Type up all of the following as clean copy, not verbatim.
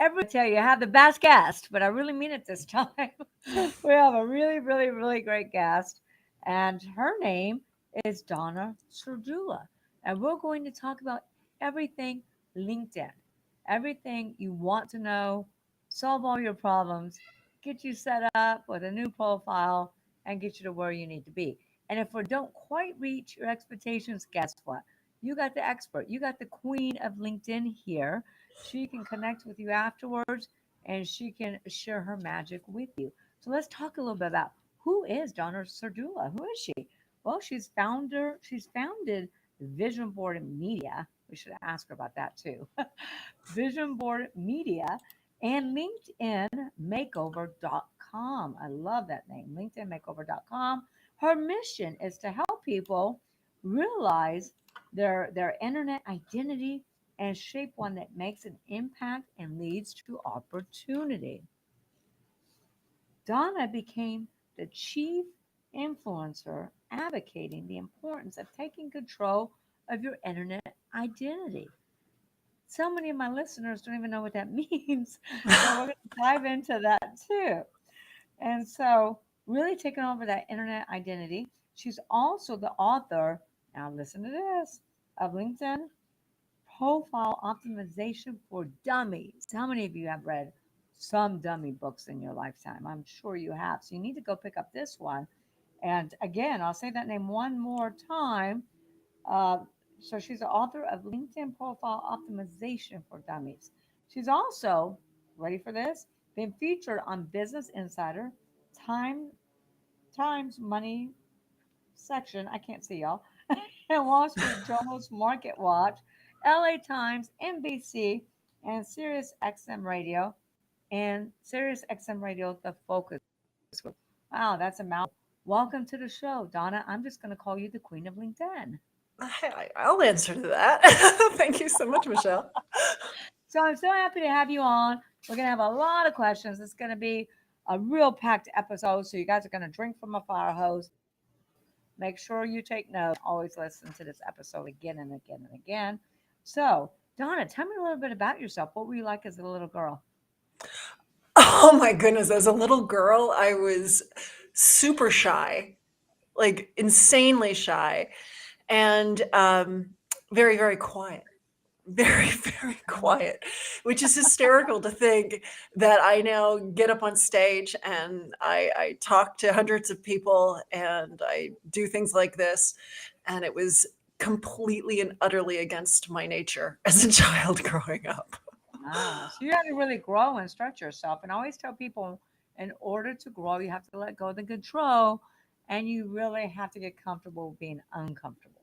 every tell you, I have the best guest, but I really mean it this time. We have a really, really, really great guest, and her name is Donna Serdula. And we're going to talk about everything LinkedIn, everything you want to know, solve all your problems, get you set up with a new profile, and get you to where you need to be. And if we don't quite reach your expectations, guess what? You got the expert. You got the queen of LinkedIn here. She can connect with you afterwards and she can share her magic with you. So let's talk a little bit about who is Donna Serdula? Who is she? Well, she's founded Vision Board Media. We should ask her about that too. Vision Board Media and LinkedIn Makeover.com. I love that name, LinkedIn Makeover.com. Her mission is to help people realize their internet identity and shape one that makes an impact and leads to opportunity. Donna became the chief influencer advocating the importance of taking control of your internet identity. So many of my listeners don't even know what that means. So we're going to dive into that too. And so, really taking over that internet identity. She's also the author, now listen to this, of LinkedIn Profile Optimization for Dummies. How many of you have read some dummy books in your lifetime? I'm sure you have. So, you need to go pick up this one. And again, I'll say that name one more time. Uh, so she's the author of LinkedIn Profile Optimization for Dummies. She's also, ready for this, been featured on Business Insider, Time Times Money section, I can't see y'all, and Wall Street Journal's Market Watch, LA Times, NBC, and Sirius XM Radio, and Sirius XM Radio, The Focus Group. Wow, that's a mouthful. Welcome to the show, Donna. I'm just going to call you the queen of LinkedIn. I'll answer to that. Thank you so much, Michelle. So I'm so happy to have you on. We're going to have a lot of questions. It's going to be a real packed episode. So you guys are going to drink from a fire hose. Make sure you take notes. Always listen to this episode again and again and again. So, Donna, tell me a little bit about yourself. What were you like as a little girl? Oh my goodness, as a little girl, I was super shy, like insanely shy, and very, very quiet. Very, very quiet, which is hysterical to think that I now get up on stage and I talk to hundreds of people and I do things like this. And it was completely and utterly against my nature as a child growing up. Ah, so you had to really grow and stretch yourself. And I always tell people, in order to grow, you have to let go of the control, and you really have to get comfortable with being uncomfortable.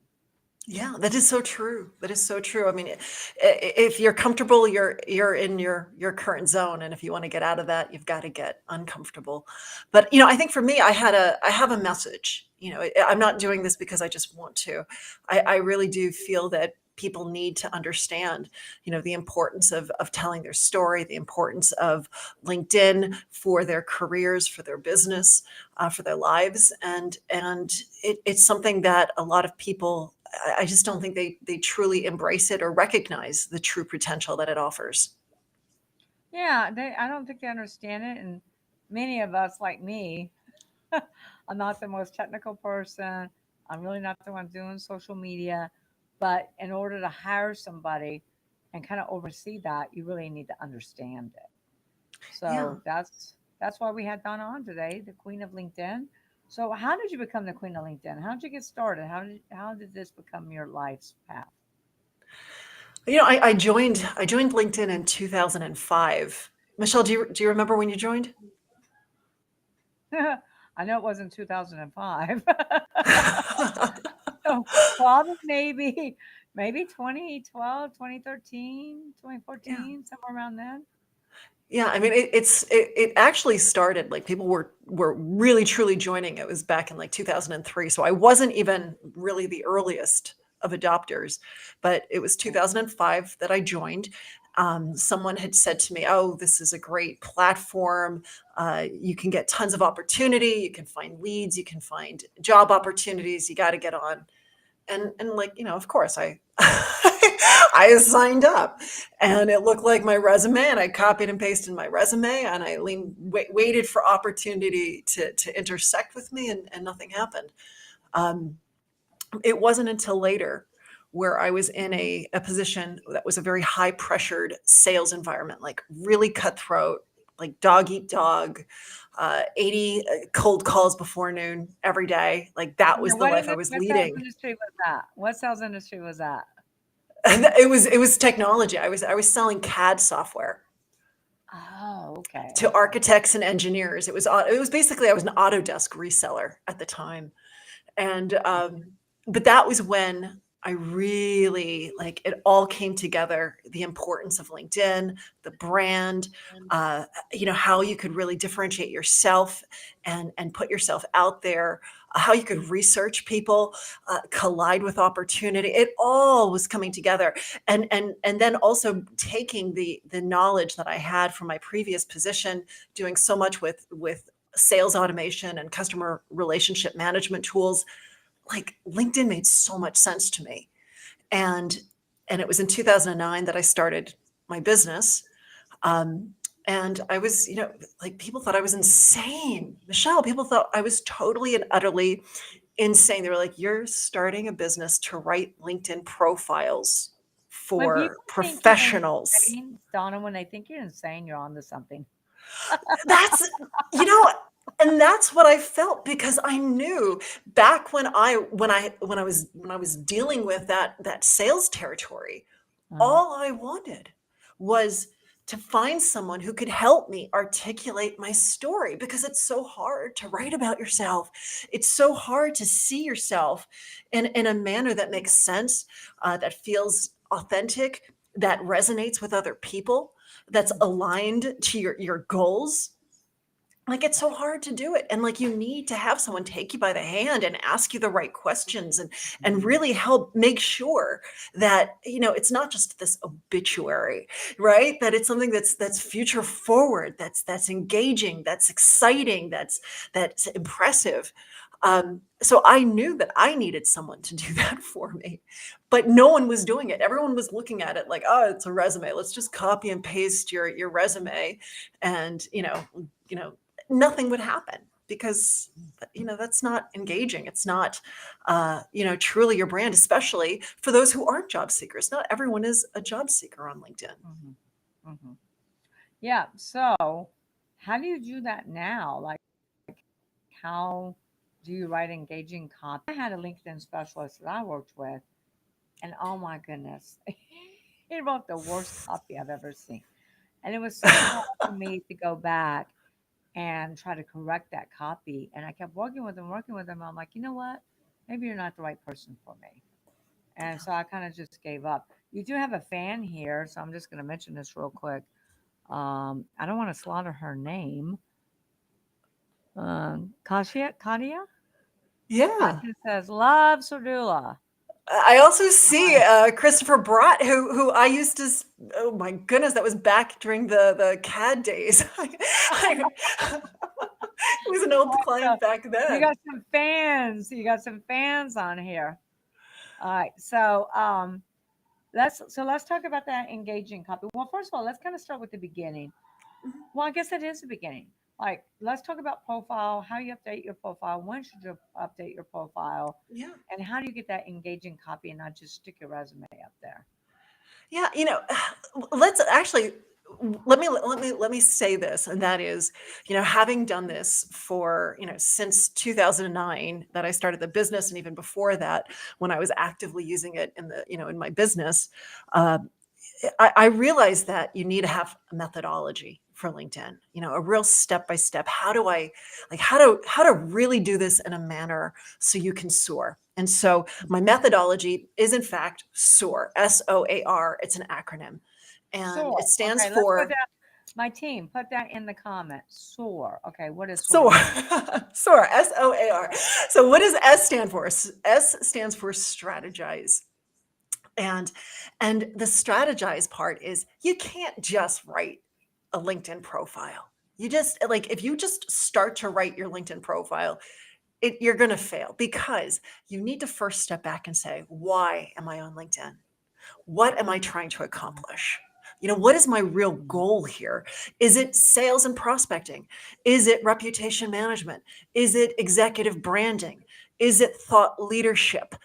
Yeah, that is so true. That is so true. I mean, if you're comfortable, you're in your current zone, and if you want to get out of that, you've got to get uncomfortable. But I think for me, I have a message. I'm not doing this because I just want to. I really do feel that people need to understand, the importance of telling their story, the importance of LinkedIn for their careers, for their business, for their lives, and it's something that a lot of people I just don't think they truly embrace it or recognize the true potential that it offers. Yeah, I don't think they understand it. And many of us, like me, I'm not the most technical person. I'm really not the one doing social media. But in order to hire somebody and kind of oversee that, you really need to understand it. Yeah. So that's why we had Donna on today, the queen of LinkedIn. So how did you become the queen of LinkedIn? How did you get started? How did this become your life's path? I joined LinkedIn in 2005. Michelle, do you remember when you joined? I know it wasn't 2005. So probably maybe 2012, 2013, Yeah. 2014, somewhere around then. Yeah, I mean, it actually started like people were really truly joining. It was back in like 2003, so I wasn't even really the earliest of adopters, but it was Right. 2005 that I joined. Someone had said to me, "Oh, this is a great platform. You can get tons of opportunity. You can find leads. You can find job opportunities. You got to get on." And like, of course I I signed up, and it looked like my resume, and I copied and pasted my resume, and I waited for opportunity to intersect with me, and nothing happened. Um, it wasn't until later where I was in a position that was a very high pressured sales environment, like really cutthroat, like dog eat dog, 80 cold calls before noon every day. Like that Now, was the life I was what sales leading. industry was that? What sales industry was that? It was technology. I was selling CAD software Oh, okay, to okay. architects and engineers. It was basically I was an Autodesk reseller at the time. And but that was when I really like it all came together, the importance of LinkedIn, the brand, uh, how you could really differentiate yourself and put yourself out there, how you could research people, collide with opportunity. It all was coming together, and then also taking the knowledge that I had from my previous position, doing so much with sales automation and customer relationship management tools. Like LinkedIn made so much sense to me. And and it was in 2009 that I started my business. Um, and I was, like people thought I was insane. Michelle, people thought I was totally and utterly insane. They were like, "You're starting a business to write LinkedIn profiles When for people think you're professionals." insane, Donna, when they think you're insane, you're onto something. That's you know, and that's what I felt because I knew back when I was dealing with that sales territory, Uh-huh. all I wanted was to find someone who could help me articulate my story because it's so hard to write about yourself. It's so hard to see yourself in a manner that makes sense, that feels authentic, that resonates with other people, that's aligned to your goals. Like it's so hard to do it, and like you need to have someone take you by the hand and ask you the right questions, and Mhm. really help make sure that it's not just this obituary, right? That it's something that's future forward, that's engaging, that's exciting, that's impressive. So I knew that I needed someone to do that for me, but no one was doing it. Everyone was looking at it like, oh, it's a resume, let's just copy and paste your resume, and you know nothing would happen because that's not engaging. It's not truly your brand, especially for those who aren't job seekers. Not everyone is a job seeker on LinkedIn. Mhm. Mhm. Yeah. So, how do you do that now? Like, how do you write engaging copy? I had a LinkedIn specialist that I worked with, and oh my goodness, he wrote the worst copy I've ever seen. And it was so hard for me to go back and try to correct that copy. And I kept working with him. I'm like, you know what? Maybe you're not the right person for me. And so I kind of just gave up. You do have a fan here, so I'm just going to mention this real quick. I don't want to slaughter her name. Katia? Yeah. Katia says, love Serdula. I also see Hi. Christopher Brott, who I used to. Oh my goodness, that was back during the CAD days. He was an old So client back you then. got some fans. You got some fans on here. All right. So let's talk about that engaging copy. Well, first of all, let's kind of start with the beginning. Well, I guess it is the beginning. Like, let's talk about profile, how you update your profile, when should you update your profile, Yeah. and how do you get that engaging copy and not just stick your resume up there? Yeah, let's actually let me say this, and that is, having done this for, since 2009 that I started the business, and even before that, when I was actively using it in my business, uh, I realized that you need to have a methodology for LinkedIn, a real step by step. How to really do this in a manner so you can soar. And so my methodology is in fact SOAR, SOAR. It's an acronym, and Soar. it stands Okay, let's put for that. My team, put that in the comments. Soar. Okay, what is soar? SOAR. SOAR, SOAR. So what does S stand for? S stands for strategize. And the strategize part is you can't just write a LinkedIn profile. You just like if you just start to write your LinkedIn profile, you're going to fail because you need to first step back and say, why am I on LinkedIn? What am I trying to accomplish? What is my real goal here? Is it sales and prospecting? Is it reputation management? Is it executive branding? Is it thought leadership?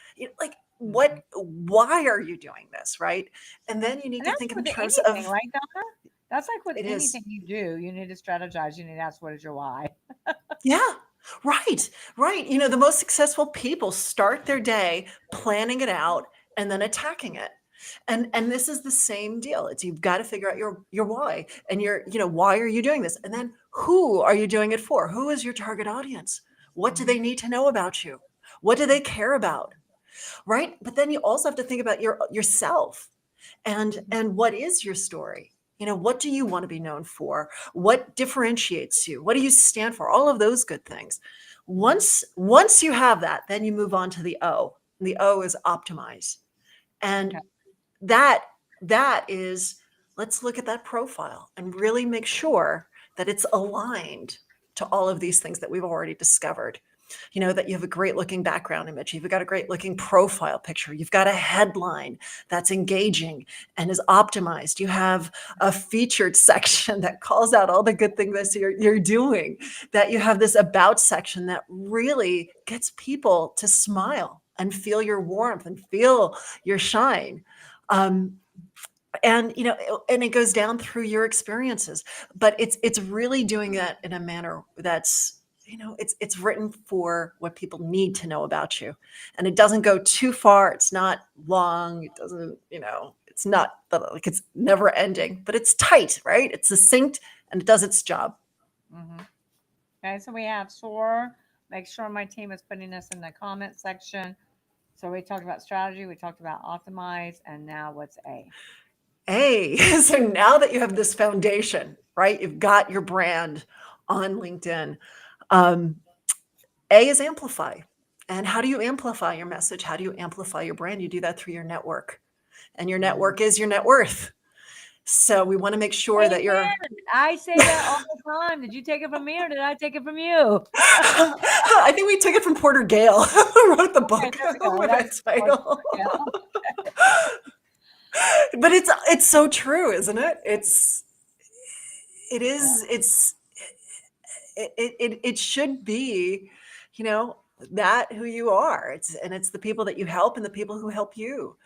Like, Mhm. why are you doing this, right? And then you need And to that's think in with terms anything, of right, Donna? That's like with it is. anything you do. You need to strategize. You need to ask, what is your why? Yeah, right, right. The most successful people start their day planning it out and then attacking it. And this is the same deal. It's you've got to figure out your why and why are you doing this? And then who are you doing it for? Who is your target audience? What do Mhm. they need to know about you? What do they care about? Right? But then you also have to think about yourself Mhm. and what is your story. What do you want to be known for? What differentiates you? What do you stand for? All of those good things. Mhm. Once you have that, then you move on to the O. And the O is optimize. And Okay. that that is, let's look at that profile and really make sure that it's aligned to all of these things that we've already discovered. That you have a great looking background image, you've got a great looking profile picture, you've got a headline that's engaging and is optimized, you have a featured section that calls out all the good things that you're doing, that you have this about section that really gets people to smile and feel your warmth and feel your shine. um, and it goes down through your experiences, but it's really doing that in a manner that's, it's written for what people need to know about you, and it doesn't go too far, it's not long, it doesn't, it's not like it's never ending, but it's tight, right? It's succinct and it does its job. Hmm. Okay, so we have SOAR. Make sure my team is putting this in the comment section. So we talked about strategy, we talked about optimize, and now what's A? Hey, so now that you have this foundation, right, you've got your brand on LinkedIn. um, A is amplify. And how do you amplify your message? How do you amplify your brand? You do that through your network. And your Mhm. network is your net worth. So we want to make sure that you're Amen. I say that all the time. Did you take it from me or did I take it from you? I think we took it from Porter Gale, who wrote the Okay, book there we go. with That's that what. title. Yeah. But it's so true, isn't it? It Yeah. is it should be, you know, that who you are. It's the people that you help and the people who help you.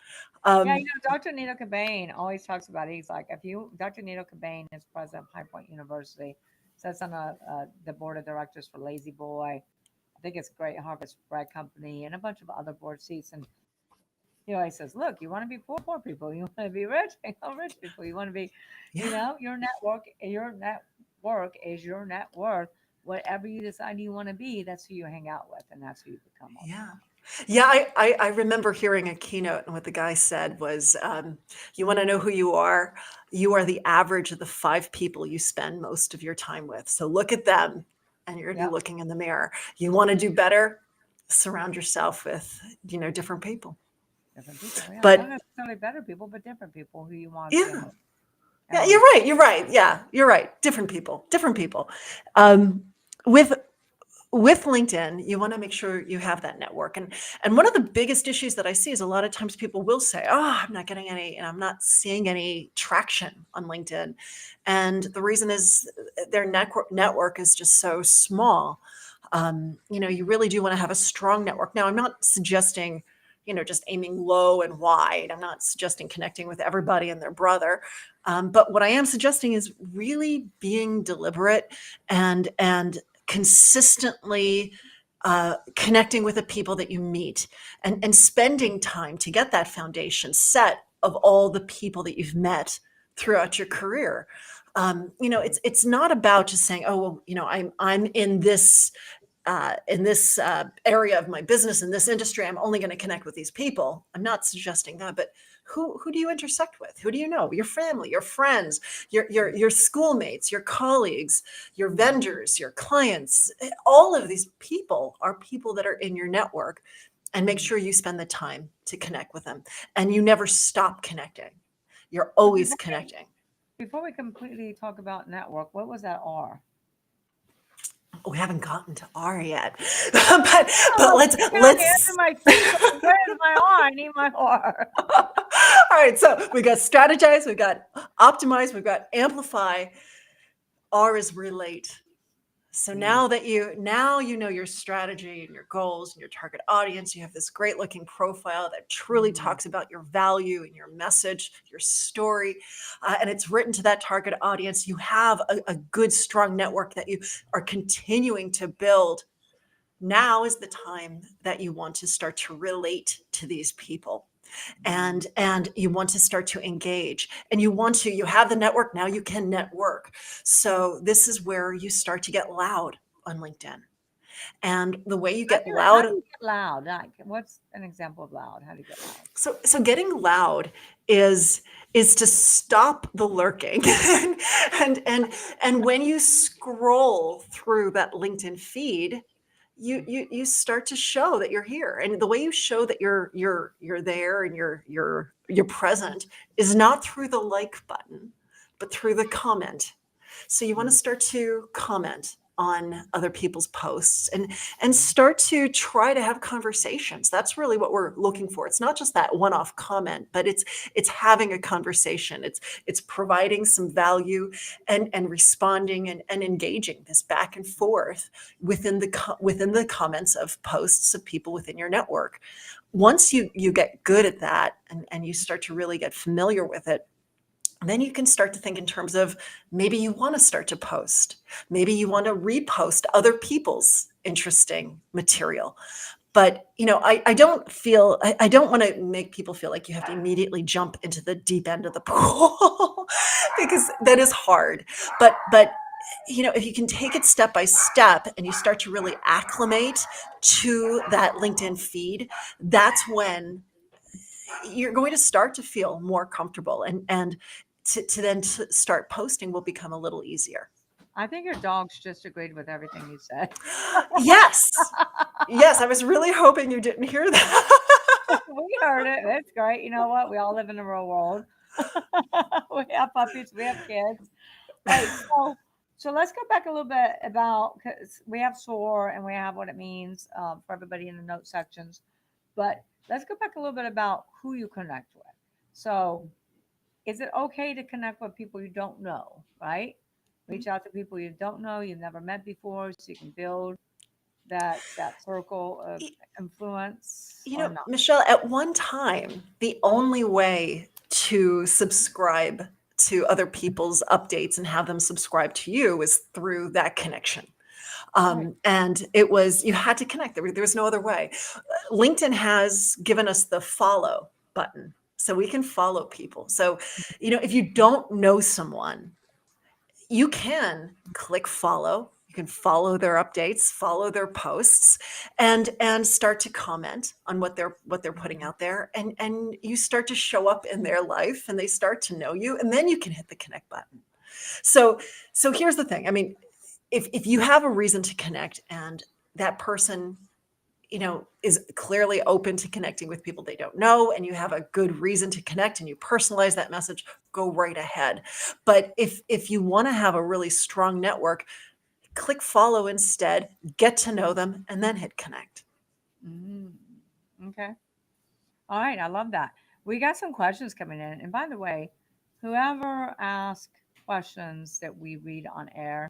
Yeah, Um, Dr. Nito Cobain always talks about it. He's like, if you, Dr. Nito Cobain is president of High Point University, sits on the board of directors for Lazy Boy. I think it's Great Harvest Bread Company and a bunch of other board seats. And he always says, look, you want to be poor people, you want to be rich, rich people, you want to be, yeah. your network is your net worth. Whatever you decide you want to be, that's who you hang out with, and that's who you become Yeah. ultimately. Yeah, I remember hearing a keynote, and what the guy said was, "You want to know who you are? You are the average of the 5 people you spend most of your time with. So look at them, and you're going to be Yep. looking in the mirror. You want to do better? Surround yourself with, different people." Different people, yeah. Not But necessarily better people, but different people who you want to spend yeah, more yeah, time with. you're right. Yeah, you're right. Different people, different people. Um, with with LinkedIn, you want to make sure you have that network. And one of the biggest issues that I see is a lot of times people will say, "Oh, I'm not getting any, and I'm not seeing any traction on LinkedIn." And the reason is their network is just so small. You really do want to have a strong network. Now, I'm not suggesting, just aiming low and wide. I'm not suggesting connecting with everybody and their brother. But what I am suggesting is really being deliberate and consistently connecting with the people that you meet, and spending time to get that foundation set of all the people that you've met throughout your career. It's not about just saying, "Oh, well, I'm in this area of my business, in this industry, I'm only going to connect with these people." I'm not suggesting that, but who do you intersect with? Who do you know? Your family, your friends, your schoolmates, your colleagues, your vendors, your clients. All of these people are people that are in your network, and make Mhm. sure you spend the time to connect with them. And you never stop connecting. You're So always connecting. before we completely talk about network, what was that R? We haven't gotten to R yet, but Oh, but I'm let's thinking on the edge of let's my seat. Going, where's my R? I need my R. All right. So we got strategize, we got optimize, we've got amplify. R is relate. So Mm, now you know your strategy and your goals and your target audience. You have this great looking profile that truly mm, talks about your value and your message, your story, and it's written to that target audience. You have a good, strong network that you are continuing to build. Now is the time that you want to start to relate to these people, mm. and you want to start to engage, and you have the network. Now you can network. So this is where you start to get loud on LinkedIn. And the way you get How do loud, you get loud? Like, what's an example of loud? How do you get loud? so getting loud is to stop the lurking. And when you scroll through that LinkedIn feed, you start to show that you're here. And the way you show that you're there and you're present is not through the like button, but through the comment. So you want to Mm. start to comment on other people's posts, and start to try to have conversations. That's really what we're looking for. It's not just that one-off comment, but it's having a conversation. It's providing some value, and responding, and engaging this back and forth within the comments of posts of people within your network. Once you get good at that, and you start to really get familiar with it, then you can start to think in terms of, maybe you want to start to post. Maybe you want to repost other people's interesting material. But I don't want to make people feel like you have to immediately jump into the deep end of the pool, because that is hard. But if you can take it step by step, and you start to really acclimate to that LinkedIn feed, that's when you're going to start to feel more comfortable, and to then start posting will become a little easier. I think your dogs just agreed with everything you said. Yes. Yes, I was really hoping you didn't hear that. We heard it. That's great. You know what? We all live in the real world. We have puppies. We have kids. Wait, so let's go back a little bit about, because we have SOAR and we have what it means for everybody in the note sections. But let's go back a little bit about who you connect with. So, is it okay to connect with people you don't know? Right? Reach out to people you don't know, you've never met before, so you can build that circle of influence or not. Michelle, at one time, the only way to subscribe to other people's updates and have them subscribe to you was through that connection. Right. And you had to connect. There was no other way. LinkedIn has given us the follow button, so we can follow people. So, if you don't know someone, you can click follow. You can follow their updates, follow their posts, and start to comment on what they're putting out there, and you start to show up in their life, and they start to know you, and then you can hit the connect button. So here's the thing. I mean, if you have a reason to connect, and that person is clearly open to connecting with people they don't know, and you have a good reason to connect, and you personalize that message, go right ahead. But if you want to have a really strong network, click follow instead, get to know them, and then hit connect. Mm, okay. All right. I love that. We got some questions coming in. And by the way, whoever asks questions that we read on air,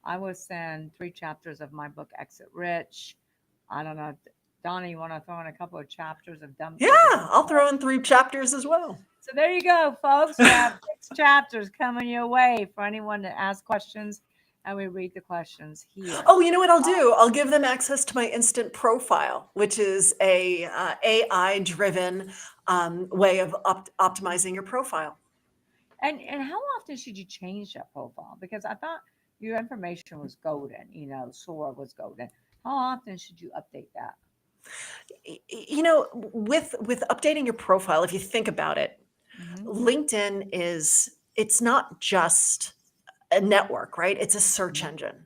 I will send 3 chapters of my book, Exit Rich. I don't know. Donna, you want to throw in a couple of chapters of dumb? Yeah, I'll throw in 3 chapters as well. So there you go, folks. We have 6 chapters coming your way for anyone to ask questions, and we read the questions here. Oh, you know what I'll do? I'll give them access to my instant profile, which is a AI driven way of optimizing your profile. And how often should you change that profile? Because I thought your information was golden. SOAR was golden. How often should you update that? With updating your profile, if you think about it, Hmm. LinkedIn it's not just a network, right? It's a search engine.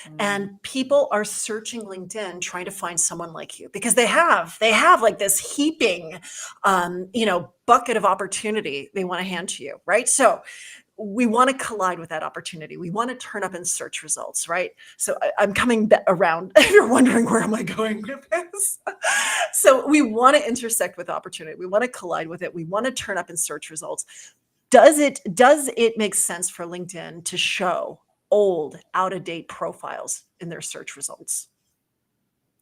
Hmm. And people are searching LinkedIn trying to find someone like you, because they have like this heaping bucket of opportunity they want to hand to you, right? So we want to collide with that opportunity. We want to turn up in search results, right? So I'm coming around. If you're wondering where am I going with this, so we want to intersect with opportunity. We want to collide with it. We want to turn up in search results. Does it make sense for LinkedIn to show old, out of date profiles in their search results?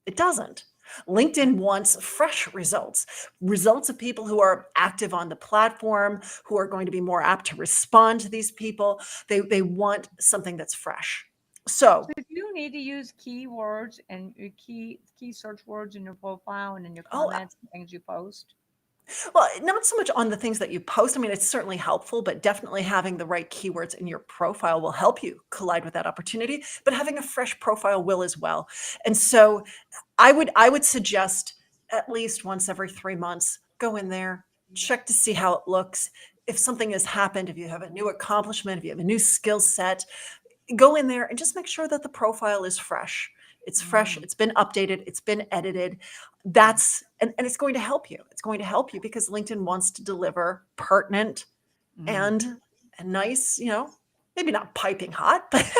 It doesn't. LinkedIn wants fresh results, results of people who are active on the platform, who are going to be more apt to respond to these people. They want something that's fresh. So So, if you need to use keywords and your key search words in your profile and in your oh, comments and things you post. well, not so much on the things that you post. I mean, it's certainly helpful, but definitely having the right keywords in your profile will help you collide with that opportunity. But having a fresh profile will as well. And so I would suggest at least once every 3 months, go in there, check to see how it looks. If something has happened, if you have a new accomplishment, if you have a new skill set, go in there and just make sure that the profile is fresh. It's fresh, Mm, it's been updated, it's been edited. mm, And it's going to help you. It's going to help you because LinkedIn wants to deliver pertinent mm. and nice, maybe not piping hot, but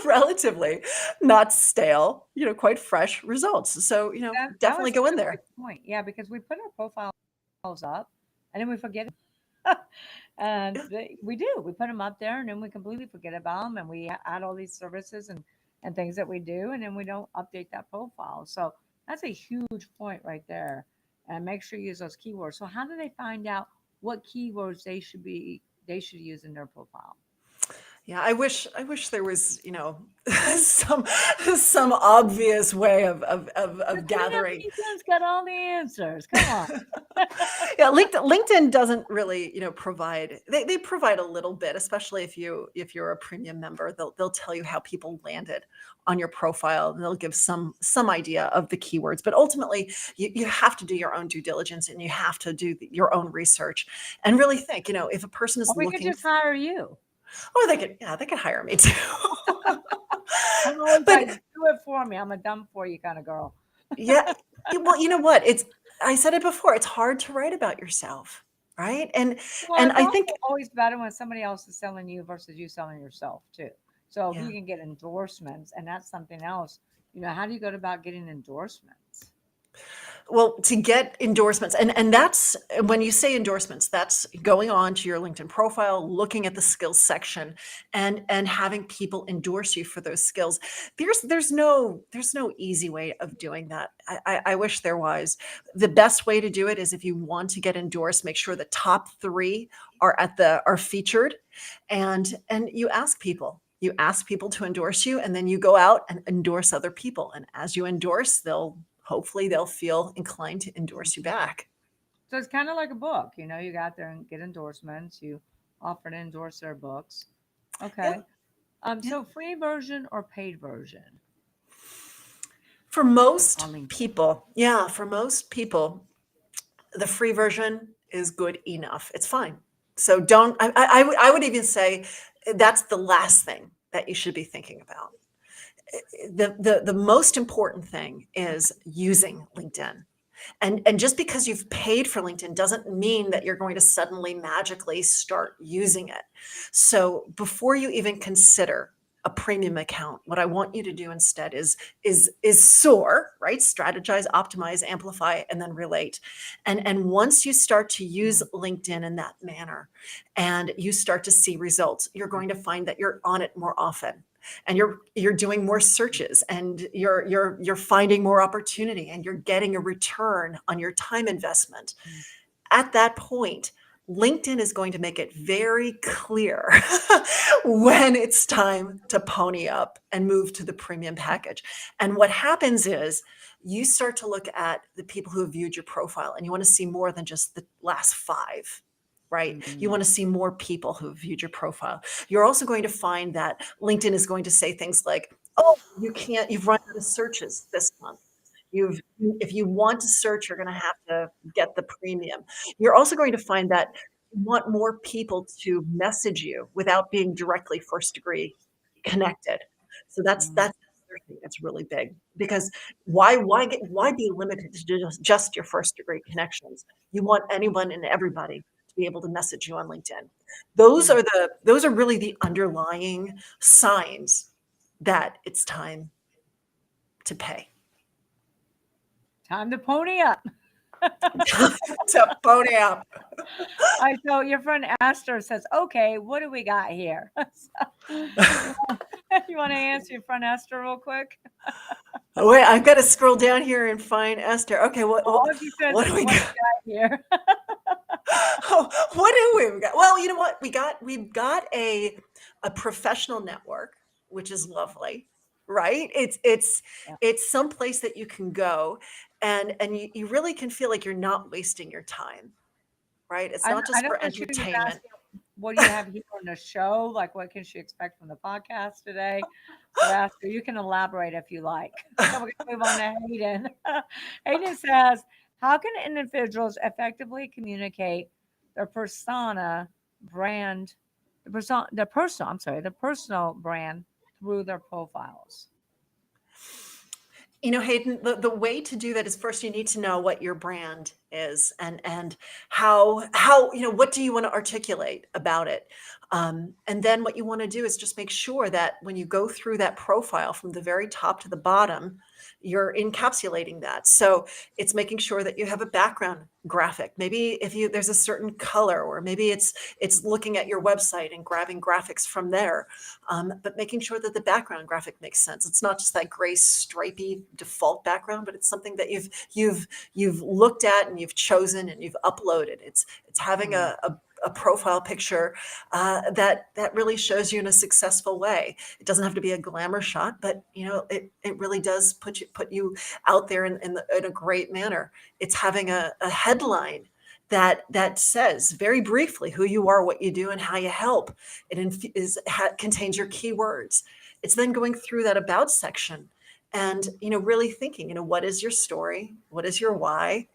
relatively not stale, quite fresh results. So, That definitely was go such in a there. good point. Yeah, because we put our profiles up and then we forget. And Yeah. we do. We put them up there and then we completely forget about them and we add all these services and things that we do and then we don't update that profile. So that's a huge point right there. And make sure you use those keywords. So how do they find out what keywords they should use in their profile? Yeah, I wish there was, some some obvious way of Latina gathering. LinkedIn's got all the answers. Come on. Yeah, LinkedIn doesn't really, provide they provide a little bit, especially if you're a premium member. They'll tell you how people landed on your profile and they'll give some idea of the keywords. But ultimately, you have to do your own due diligence and you have to do your own research and really think, if a person Or is we could looking, just hire you. or they could hire me too. I'm always But like, do it for me. I'm a dumb for you kind of girl. yeah, well, you know what? I said it before, it's hard to write about yourself, right? Well, And it's I think also always better when somebody else is selling you versus you selling yourself too. So if yeah. you can get endorsements, and that's something else, how do you go about getting endorsements? Well, to get endorsements, and that's when you say endorsements, that's going on to your LinkedIn profile, looking at the skills section, and having people endorse you for those skills. There's no easy way of doing that. I wish there was. The best way to do it is if you want to get endorsed, make sure the top three are featured, and you ask people. You ask people to endorse you, and then you go out and endorse other people. And as you endorse, hopefully they'll feel inclined to endorse you Mhm. back. So it's kind of like a book. You go out there and get endorsements. You offer to endorse their books. Yeah, Okay. yeah. So free version or paid version For most on LinkedIn? people, yeah, for most people, the free version is good enough. It's fine. So don't. I would even say that's the last thing that you should be thinking about. The most important thing is using LinkedIn. And just because you've paid for LinkedIn doesn't mean that you're going to suddenly magically start using it. So before you even consider a premium account, what I want you to do instead is soar, right? Strategize, optimize, amplify, and then relate. And once you start to use Mm, LinkedIn in that manner and you start to see results, you're going to find that you're on it more often and you're doing more searches and you're finding more opportunity and you're getting a return on your time investment. mm, At that point, LinkedIn is going to make it very clear when it's time to pony up and move to the premium package. And what happens is you start to look at the people who have viewed your profile and you want to see more than just the last five, right? You mm, want to see more people who have viewed your profile. You're also going to find that LinkedIn is going to say things like, oh, you've run out of searches this month. If you want to search, you're going to have to get the premium. You're also going to find that you want more people to message you without being directly first degree connected. So that's mm. that's another thing that's really big because why be limited to just your first degree connections? You want anyone and everybody to be able to message you on LinkedIn. Mm. Those are really the underlying signs that it's time to pay. Time to pony up. To pony up. All right, so your friend Esther says, "Okay, what do we got here?" So, you want to answer your friend Esther real quick? Oh, wait, I've got to scroll down here and find Esther. Okay, All she says what is, do we "What got? do we got here?" Oh, what do we got? Well, you know what? We've got a professional network, which is lovely, right? Yeah. It's some place that you can go and you really can feel like you're not wasting your time, right? It's not I just know for for sure you've entertainment. asked him, what do you have here on the show? Like, what can she expect from the podcast today? So, Esther, you can elaborate if you like. So, we're going to move on to Hayden. Hayden says, "How can individuals effectively communicate their persona brand, the personal brand through their profiles?" You know, Hayden, the way to do that is first you need to know what your brand is and how what do you want to articulate about it. And then what you want to do is just make sure that when you go through that profile from the very top to the bottom, you're encapsulating that. So it's making sure that you have a background graphic. Maybe if you there's a certain color, or maybe it's looking at your website and grabbing graphics from there, but making sure that the background graphic makes sense. It's not just that gray stripy default background, but it's something that you've looked at and you've chosen and you've uploaded. It's having Mm, a profile picture that really shows you in a successful way. It doesn't have to be a glamour shot, but it really does put you out there in a great manner. It's having a headline that says very briefly who you are, what you do, and how you help. Contains your keywords. It's then going through that about section and really thinking, what is your story? What is your why?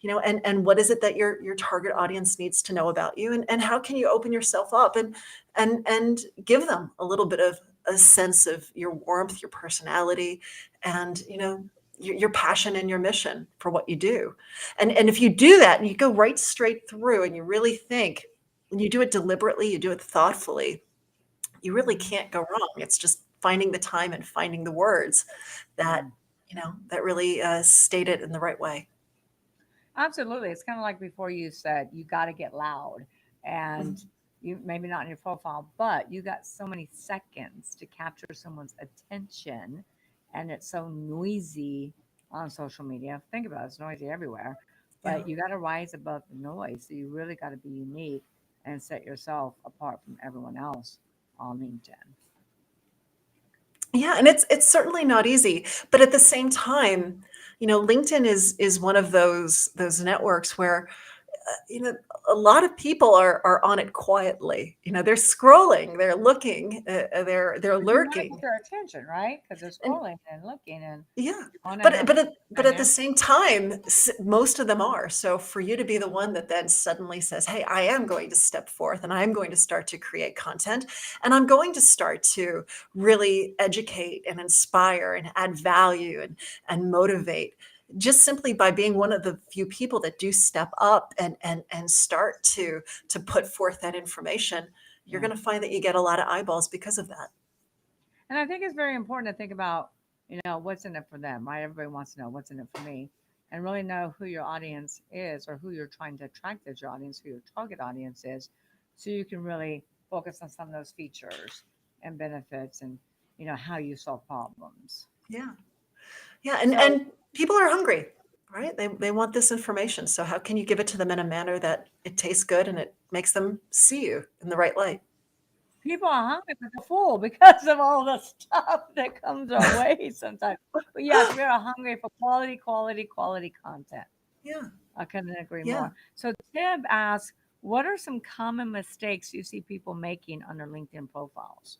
And what is it that your target audience needs to know about you? And how can you open yourself up and give them a little bit of a sense of your warmth, your personality, and your passion and your mission for what you do. And if you do that and you go right straight through and you really think, and you do it deliberately, you do it thoughtfully, you really can't go wrong. It's just finding the time and finding the words that mm. that really state it in the right way. Absolutely. It's kind of like before you said you got to get loud, and Mhm. you maybe not in your profile, but you got so many seconds to capture someone's attention, and it's so noisy on social media. Think about it, it's noisy everywhere, Yeah. but you got to rise above the noise. So you really got to be unique and set yourself apart from everyone else on LinkedIn. Yeah, and it's certainly not easy, but at the same time, LinkedIn is one of those networks where a lot of people are on it quietly. They're scrolling, they're looking, they're But you want to get lurking. their attention, right? Because they're And scrolling and looking, and yeah, you want to but have but at, but them at the in. same time, most of them are. So for you to be the one that then suddenly says, "Hey, I am going to step forth, and I'm going to start to create content, and I'm going to start to really educate and inspire and add value and motivate." Just simply by being one of the few people that do step up and start to put forth that information, you're Yeah. going to find that you get a lot of eyeballs because of that. And I think it's very important to think about, what's in it for them, right? Everybody wants to know what's in it for me, and really know who your audience is or who you're trying to attract as your audience, who your target audience is, so you can really focus on some of those features and benefits and, how you solve problems. Yeah. Yeah, and So and people are hungry, right? They want this information. So how can you give it to them in a manner that it tastes good and it makes them see you in the right light? people are hungry but they're full because of all the stuff that comes our way sometimes. But yes, we are hungry for quality, quality, quality content. Yeah, I couldn't agree yeah. more. So Tib asks, what are some common mistakes you see people making on their LinkedIn profiles?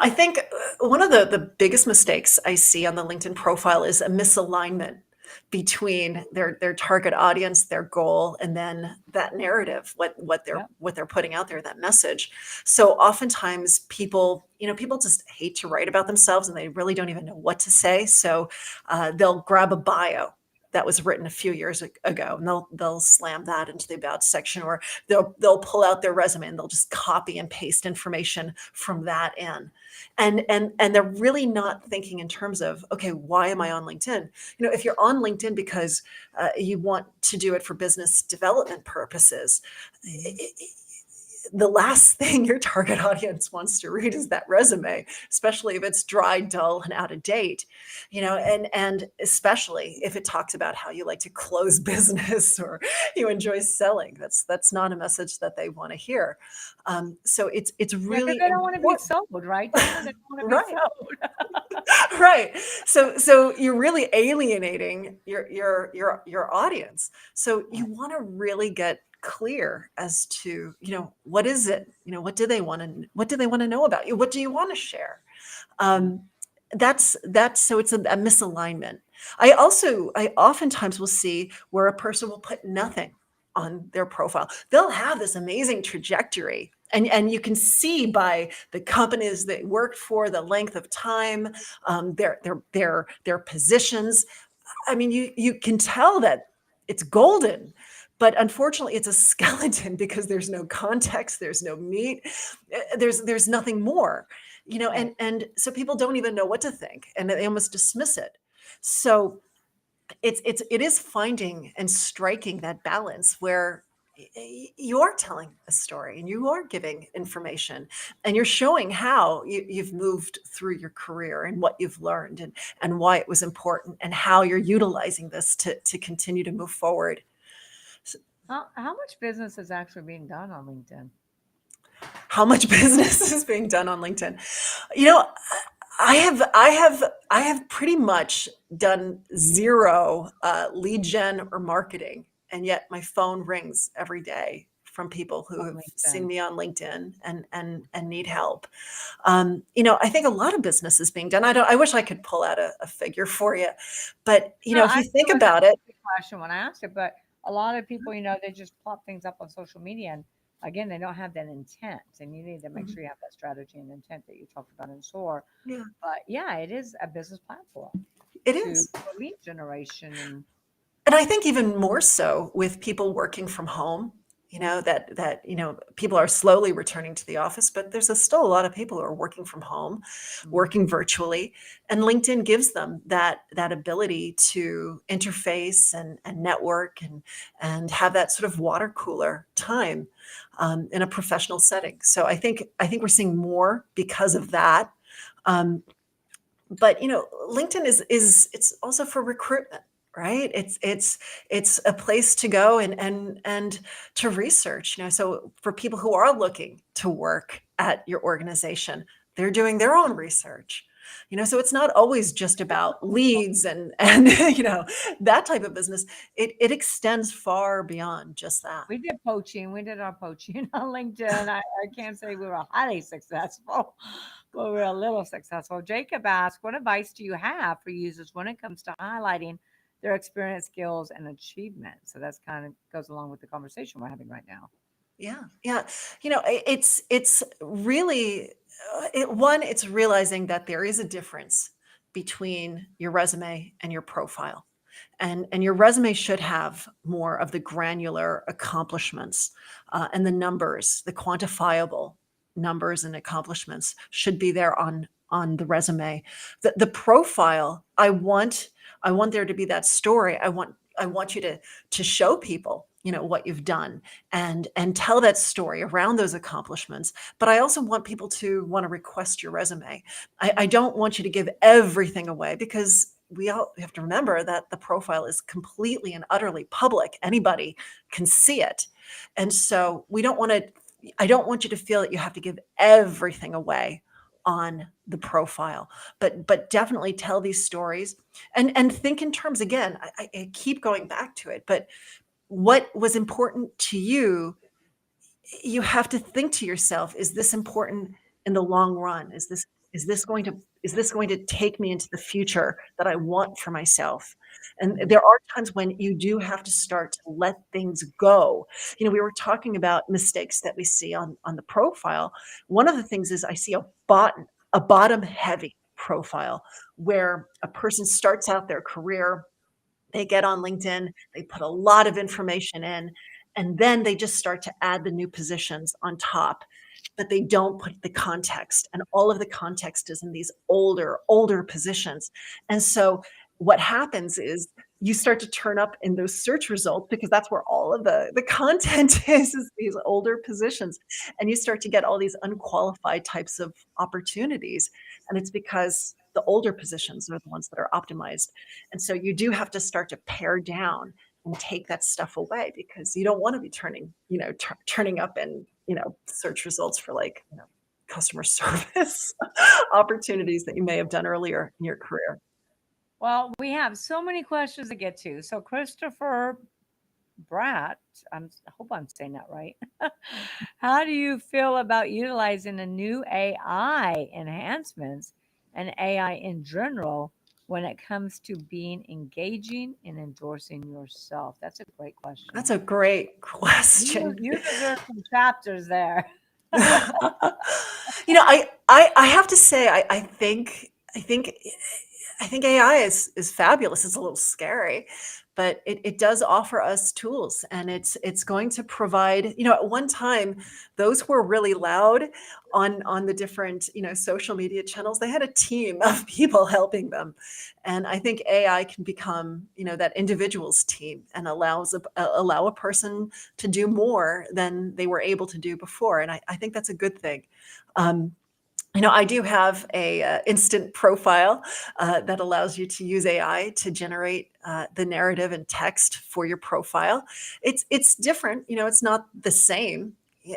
I think one of the biggest mistakes I see on the LinkedIn profile is a misalignment between their target audience, their goal, and then that narrative, what they're Yep. what they're putting out there, that message. So oftentimes people just hate to write about themselves and they really don't even know what to say. So they'll grab a bio. that was written a few years ago, and they'll slam that into the about section, or they'll pull out their resume and they'll just copy and paste information from that in. And they're really not thinking in terms of, okay, why am I on LinkedIn? If you're on LinkedIn because you want to do it for business development purposes, Mhm. the last thing your target audience wants to read is that resume, especially if it's dry, dull, and out of date. And especially if it talks about how you like to close business or you enjoy selling. That's not a message that they want to hear. So it's Yeah, because really they don't want to be important. sold, right, Donna? They don't want to be Right. sold. Right. So you're really alienating your audience. So you want to really get clear as to, what is it? What do they want to know about you? What do you want to share? Mm. Um, that's so it's a misalignment. I oftentimes will see where a person will put nothing on their profile. They'll have this amazing trajectory, and you can see by the companies they worked for, the length of time, their positions. I mean, you can tell that it's golden, but unfortunately, it's a skeleton because there's no context, there's no meat, there's nothing more, Right. and so people don't even know what to think, and they almost dismiss it. So it is finding and striking that balance where you are telling a story and you are giving information and you're showing how you've moved through your career and what you've learned and why it was important and how you're utilizing this to continue to move forward. How much business is actually being done on LinkedIn? How much business is being done on LinkedIn? You know, I have pretty much done zero lead gen or marketing, and yet my phone rings every day from people who On have seen LinkedIn. me on LinkedIn and need help. I think a lot of business is being done. I wish I could pull out a figure for you, but No, if I you it think was a about it, stupid question when I asked it, but a lot of people, they just plop things up on social media, and again, they don't have that intent, and you need to make Mhm. sure you have that strategy and intent that you talked about in SOAR. Yeah, But yeah, it is a business platform it to is. for lead generation and And I think even more so with people working from home, that people are slowly returning to the office, but there's still a lot of people who are working from home, mhm. working virtually, and LinkedIn gives them that ability to interface and network and have that sort of water cooler time in a professional setting. So I think we're seeing more because of that. Um, but LinkedIn is it's also for recruitment, right? It's a place to go and to research, so for people who are looking to work at your organization, they're doing their own research. So it's not always just about leads and that type of business. It extends far beyond just that. We did poaching. We did our poaching on LinkedIn. I can't say we were highly successful, but we were a little successful. Jacob asked, "What advice do you have for users when it comes to highlighting their experience, skills, and achievements?" So that's kind of goes along with the conversation we're having right now. Yeah, yeah. It's really one. It's realizing that there is a difference between your resume and your profile, and your resume should have more of the granular accomplishments and the numbers, the quantifiable numbers and accomplishments should be there on the resume. The profile, I want there to be that story. I want you to show people what you've done and tell that story around those accomplishments. But I also want people to want to request your resume. I don't want you to give everything away because we all have to remember that the profile is completely and utterly public. Anybody can see it. And so I don't want you to feel that you have to give everything away on the profile, but definitely tell these stories and think in terms, again, I keep going back to it, but what was important to you, you have to think to yourself, is this important in the long run? Is this going to take me into the future that I want for myself? And Mhm. there are times when you do have to start to let things go. We were talking about mistakes that we see on the profile. One of the things is I see a bottom heavy profile where a person starts out their career They get on LinkedIn, they put a lot of information in, and then they just start to add the new positions on top, but they don't put the context, and all of the context is in these older positions. And so what happens is you start to turn up in those search results because that's where all of the content is these older positions, and you start to get all these unqualified types of opportunities, and it's because the older positions are the ones that are optimized. And so you do have to start to pare down and take that stuff away because you don't want to be turning up in, search results for like, customer service opportunities that you may have done earlier in your career. Well, we have so many questions to get to. So, Christopher Bratt, I hope I'm saying that right. How do you feel about utilizing the new AI enhancements and AI in general when it comes to being engaging and endorsing yourself? That's a great question. That's a great You, question. you deserve some chapters there. I have to say, I think AI is fabulous. It's a little scary, but it does offer us tools, and it's going to provide. At one time, those who were really loud on the different social media channels. They had a team of people helping them, and I think AI can become that individual's team and allow a person to do more than they were able to do before, and I think that's a good thing. Um, I do have a instant profile that allows you to use AI to generate the narrative and text for your profile. It's different, it's not the same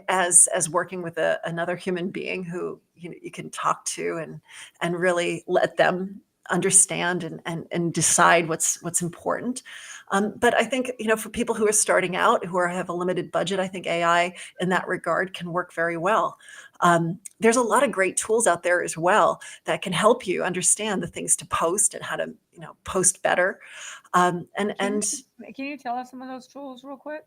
as working with another human being who you can talk to and really let them understand and decide what's important. But I think for people who are starting out have a limited budget, I think AI in that regard can work very well. There's a lot of great tools out there as well that can help you understand the things to post and how to, post better. And Can and can you tell us some of those tools real quick?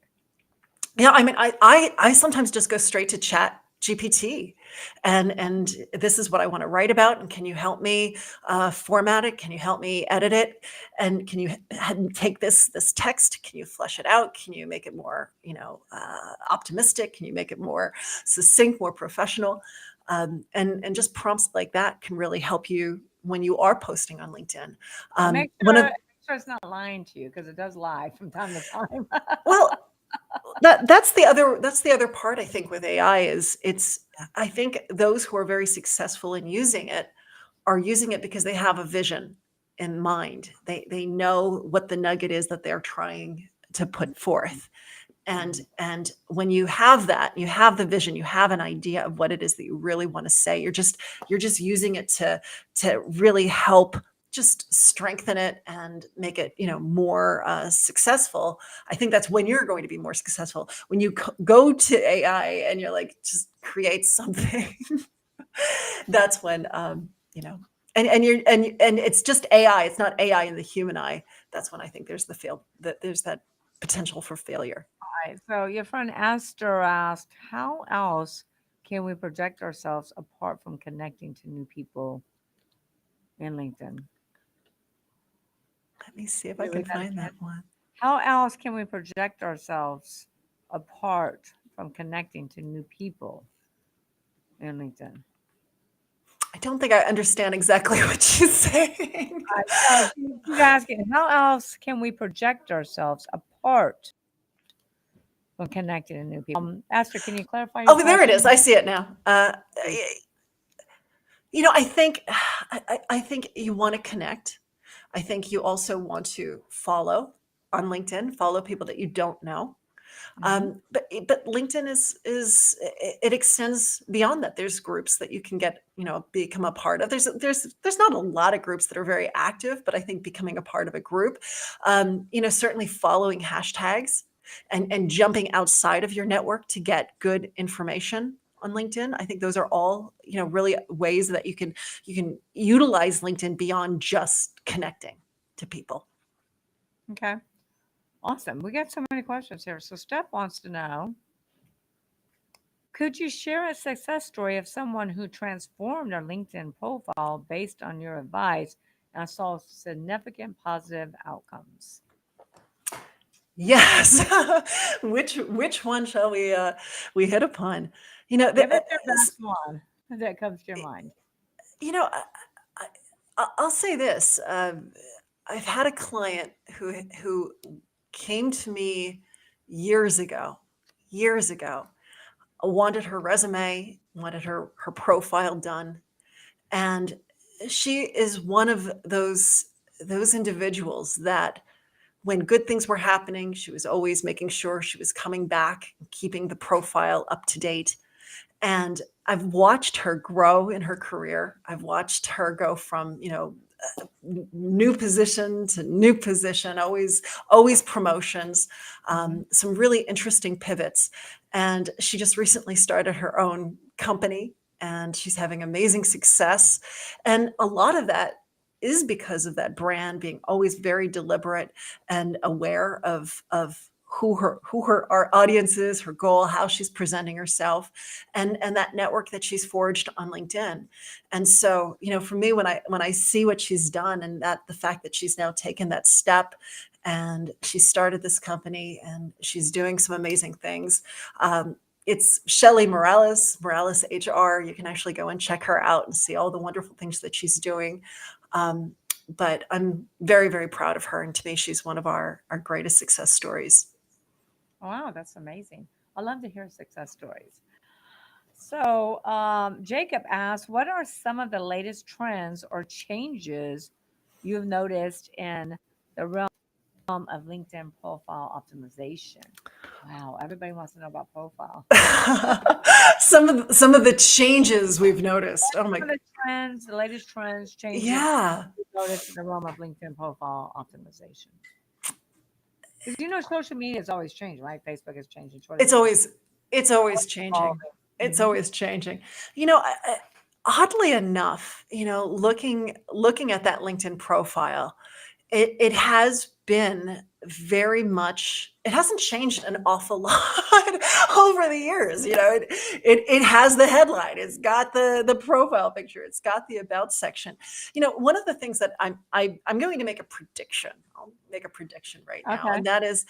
yeah, I mean, I sometimes just go straight to Chat GPT, and this is what I want to write about, and can you help me format it? Can you help me edit it? And can you take this text? Can you flesh it out? Can you make it more optimistic? Can you make it more succinct, more professional? And just prompts like that can really help you when you are posting on LinkedIn. And make One sure of make sure it's not lying to you because it does lie from time to time. well, that's the other part I think with AI is I think those who are very successful in using it are using it because they have a vision in mind. They know what the nugget is that they're trying to put forth. And when you have that, you have the vision, you have an idea of what it is that you really want to say. You're just using it to really help just strengthen it and make it more successful. I think that's when you're going to be more successful when you go to AI and you're like just create something. That's when and it's just AI. It's not AI in the human eye. That's when I think there's that potential for failure. Right. So your friend Esther asked, how else can we project ourselves apart from connecting to new people in LinkedIn? Let me see if I Can you can read that find that again? one. How else can we project ourselves apart from connecting to new people in LinkedIn? I don't think I understand exactly what she's saying. Right. So she's asking, how else can we project ourselves apart from connecting to new people? Esther, can you clarify your Oh, there it is. question? I see it now. Please. I think I think you want to connect. I think you also want to follow on LinkedIn, follow people that you don't know. Hmm. But LinkedIn it extends beyond that. There's groups that you can become a part of. There's not a lot of groups that are very active, but I think becoming a part of a group, certainly following hashtags and jumping outside of your network to get good information on LinkedIn. I think those are all really ways that you can utilize LinkedIn beyond just connecting to people. Okay. Awesome. We got so many questions here. So Steph wants to know, could you share a success story of someone who transformed their LinkedIn profile based on your advice and saw significant positive outcomes? Yes. Which one shall we hit upon? You know, Give us your best one that comes to your mind. you know, I'll say this. I've had a client who came to me years ago, years ago, wanted her resume, wanted her profile done, and she is one of those individuals that when good things were happening, she was always making sure she was coming back, keeping the profile up to date. And I've watched her grow in her career. I've watched her go from, new position to new position, always promotions, Hmm. some really interesting pivots. And she just recently started her own company and she's having amazing success. And a lot of that is because of that brand being always very deliberate and aware of who her our audience is, her goal, how she's presenting herself, and that network that she's forged on LinkedIn. And so, for me, when I see what she's done and that the fact that she's now taken that step and she started this company and she's doing some amazing things. It's Shelly Morales HR. You can actually go and check her out and see all the wonderful things that she's doing. Um, but I'm very, very proud of her. And to me, she's one of our greatest success stories. Wow, that's amazing. I love to hear success stories. So, Jacob asks, what are some of the latest trends or changes you've noticed in the realm of LinkedIn profile optimization? Wow, everybody wants to know about profile. Some of the changes we've noticed. Oh Some my, of the trends, the latest trends, changes yeah. you've noticed in the realm of LinkedIn profile optimization. Because social media has always changed, right? Facebook has changed and Twitter It's has changed. always it's always Always changing. evolving. It's Hmm. always changing. You know, oddly enough, looking at that LinkedIn profile, it has been very much it hasn't changed an awful lot over the years. It has the headline, it's got the profile picture, it's got the about section. One of the things that I'm going to make a prediction. I'll make a prediction right now, Okay. and that is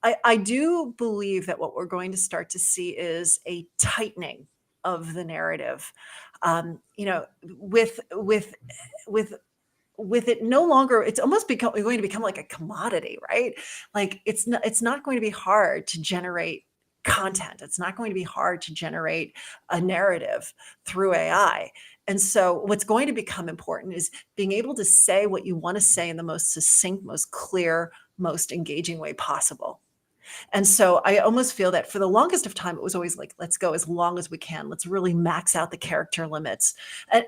I do believe that what we're going to start to see is a tightening of the narrative. With with it no longer, it's almost going to become like a commodity, right? Like it's not going to be hard to generate content. It's not going to be hard to generate a narrative through AI. And so what's going to become important is being able to say what you want to say in the most succinct, most clear, most engaging way possible. And so I almost feel that for the longest of time, it was always like, let's go as long as we can. Let's really max out the character limits.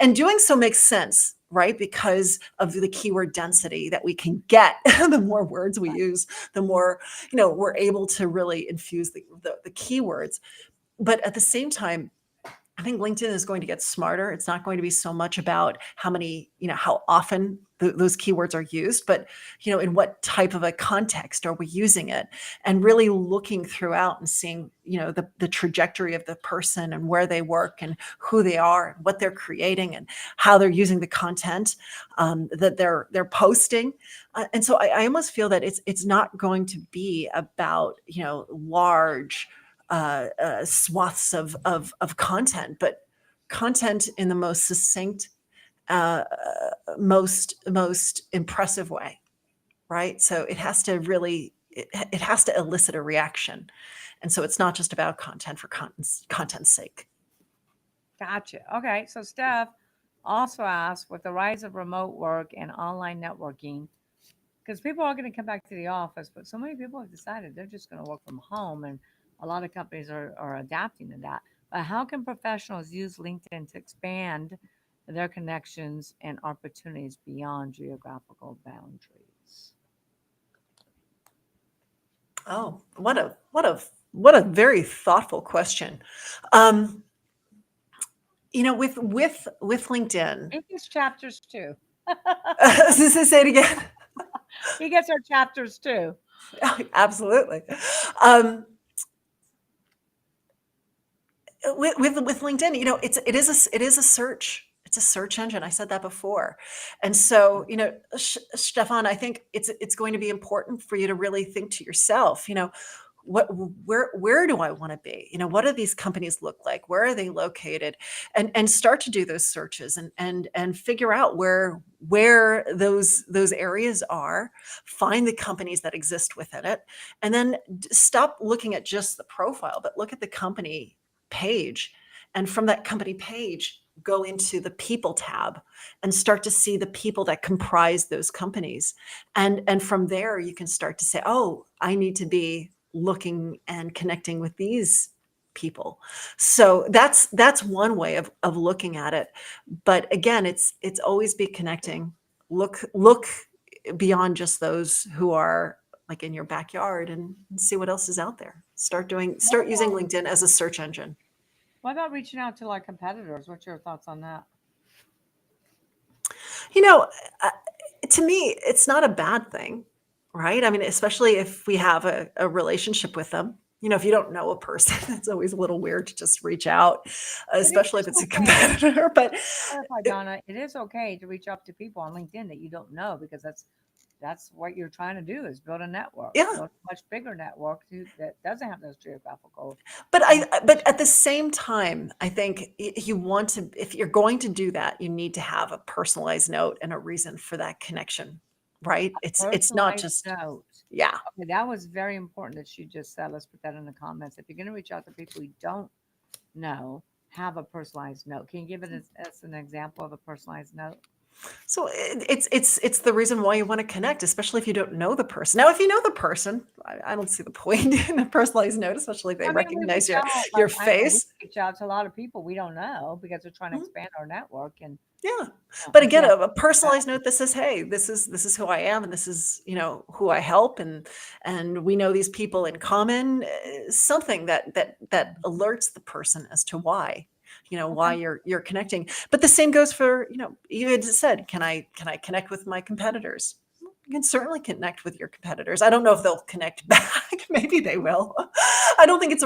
And doing so makes sense, right? Because of the keyword density that we can get. The more words we use, the more, we're able to really infuse the keywords. But at the same time, I think LinkedIn is going to get smarter. It's not going to be so much about how many, how often those keywords are used, but, in what type of a context are we using it, and really looking throughout and seeing, the trajectory of the person and where they work and who they are and what they're creating and how they're using the content that they're posting. And so I almost feel that it's not going to be about, large swaths of content, but content in the most succinct, most impressive way, right? So it has to elicit a reaction, and so it's not just about content for content's sake. Gotcha. Okay. So Steph also asked, with the rise of remote work and online networking, because people are going to come back to the office, but so many people have decided they're just going to work from home, and a lot of companies are adapting to that. But how can professionals use LinkedIn to expand their connections and opportunities beyond geographical boundaries? Oh, what a very thoughtful question. Um, with LinkedIn, He gets chapters too. say it again. He gets our chapters too. Absolutely. Um, with LinkedIn, it is a search It's a search engine. I said that before. And so, Stefan, I think it's going to be important for you to really think to yourself, what where do I want to be? What do these companies look like? Where are they located? And start to do those searches and figure out where those areas are, find the companies that exist within it, and then stop looking at just the profile, but look at the company page. And from that company page, go into the people tab and start to see the people that comprise those companies. And from there, you can start to say, oh, I need to be looking and connecting with these people. So that's one way of looking at it. But again, it's always be connecting. Look beyond just those who are like in your backyard, and see what else is out there. Start using LinkedIn as a search engine. What about reaching out to like competitors? What's your thoughts on that? You know, uh, to me, it's not a bad thing, right? I mean, especially if we have a relationship with them. If you don't know a person, it's always a little weird to just reach out, But it especially is if it's a okay. competitor. But Clarify, it- Donna. It is okay to reach out to people on LinkedIn that you don't know because that's what you're trying to do is build a network, yeah, build a much bigger network that doesn't have those geographical but at limitations. the same time, I think you want to, if you're going to do that, you need to have a personalized note and a reason for that connection, right? It's not Personalized just, note. yeah. Okay, that was very important that you just said. Let's put that in the comments. If you're going to reach out to people you don't know, have a personalized note. Can you give it as an example of a personalized note? So it's the reason why you want to connect, especially if you don't know the person. Now, if you know the person, I don't see the point in a personalized note, especially if they I mean, we recognize reach out, your like I know we face. reach out to a lot of people we don't know because we're trying to Mhm. expand our network and Yeah. But again, again, a personalized note that says, "Hey, this is who I am, and this is who I help, and we know these people in common." Something that alerts the person as to why okay. you're connecting. But the same goes for you had said, can I connect with my competitors? You can certainly connect with your competitors. I don't know if they'll connect back. Maybe they will. I don't think it's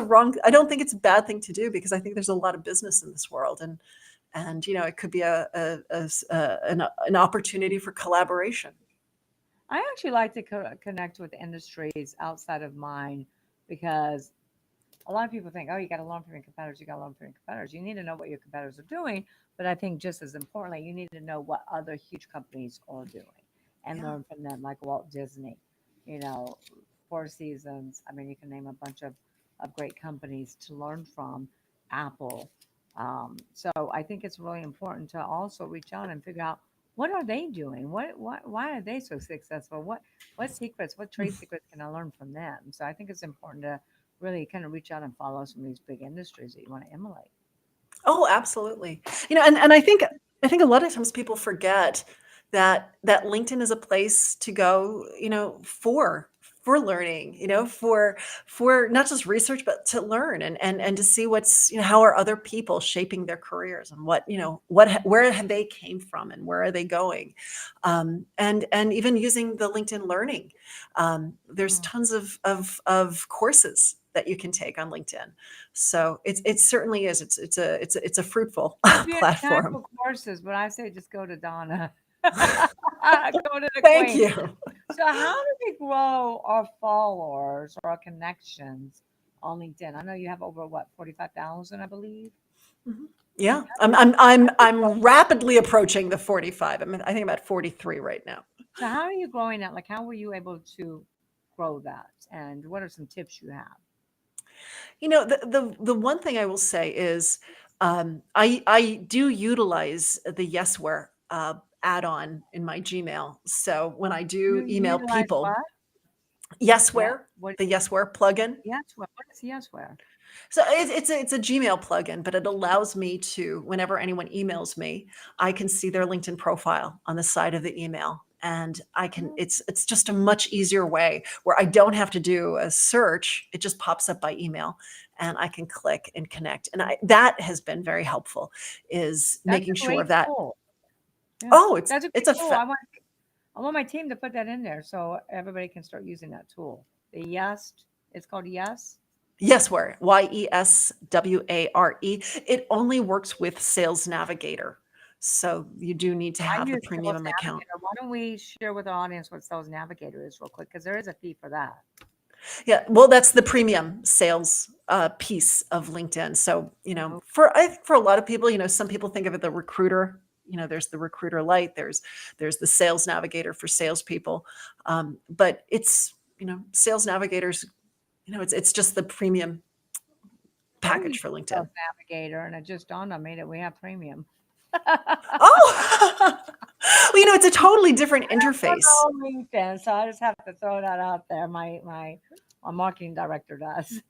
a bad thing to do, because I think there's a lot of business in this world, and it could be an opportunity for collaboration. I actually like to connect with industries outside of mine because a lot of people think, oh, you got to learn from your competitors. You got to learn from your competitors. You need to know what your competitors are doing. But I think just as importantly, you need to know what other huge companies are doing and Yeah. learn from them, like Walt Disney, you know, Four Seasons. I mean, you can name a bunch of great companies to learn from, Apple. So I think it's really important to also reach out and figure out what are they doing? Why are they so successful? What secrets, what trade secrets can I learn from them? So I think it's important to really kind of reach out and follow some of these big industries that you want to emulate. Oh, absolutely. And I think a lot of times people forget that LinkedIn is a place to go, for learning, for not just research, but to learn and to see how are other people shaping their careers, and where have they came from, and where are they going. And even using the LinkedIn Learning. There's Mm. tons of courses that you can take on LinkedIn. So it certainly is. It's a fruitful There'd be any time platform. for courses, but I say just go to Donna. Go to the Thank queen. you. So how do we grow our followers or our connections on LinkedIn? I know you have over what, 45,000, I believe. Mhm. Yeah, How do I'm you I'm I'm how do you grow I'm that? rapidly approaching the 45. I think about 43 right now. So how are you growing that? Like how were you able to grow that? And what are some tips you have? The one thing I will say is, I do utilize the Yesware add-on in my Gmail. So when I You do email utilize people, what? Yeah. Yesware, What? the Yesware plugin. Yesware. What is Yesware? So it's a Gmail plugin, but it allows me to, whenever anyone emails me, I can see their LinkedIn profile on the side of the email. And I can, Oh, it's just a much easier way where I don't have to do a search. It just pops up by email, and I can click and connect. And that has been very helpful, is that's making a sure great that, tool. Yeah, oh, it's, that's a it's great a, tool. I want my team to put that in there so everybody can start using that tool. The Yes, it's called Yes. Yesware, Yesware. It only works with Sales Navigator. So you do need to I have the use Sales premium account. Navigator. Why don't we share with our audience what Sales Navigator is real quick? Because there is a fee for that. Yeah, well, that's the premium sales piece of LinkedIn. So, Oh, I think for a lot of people, some people think of it the recruiter. There's the recruiter light. There's the sales navigator for salespeople. But it's sales navigators. It's just the premium I package use for LinkedIn. Sales Navigator, and it just dawned on me that we have premium. Oh, well, it's a totally different interface. Oh, LinkedIn. So I just have to throw that out there. My marketing director does.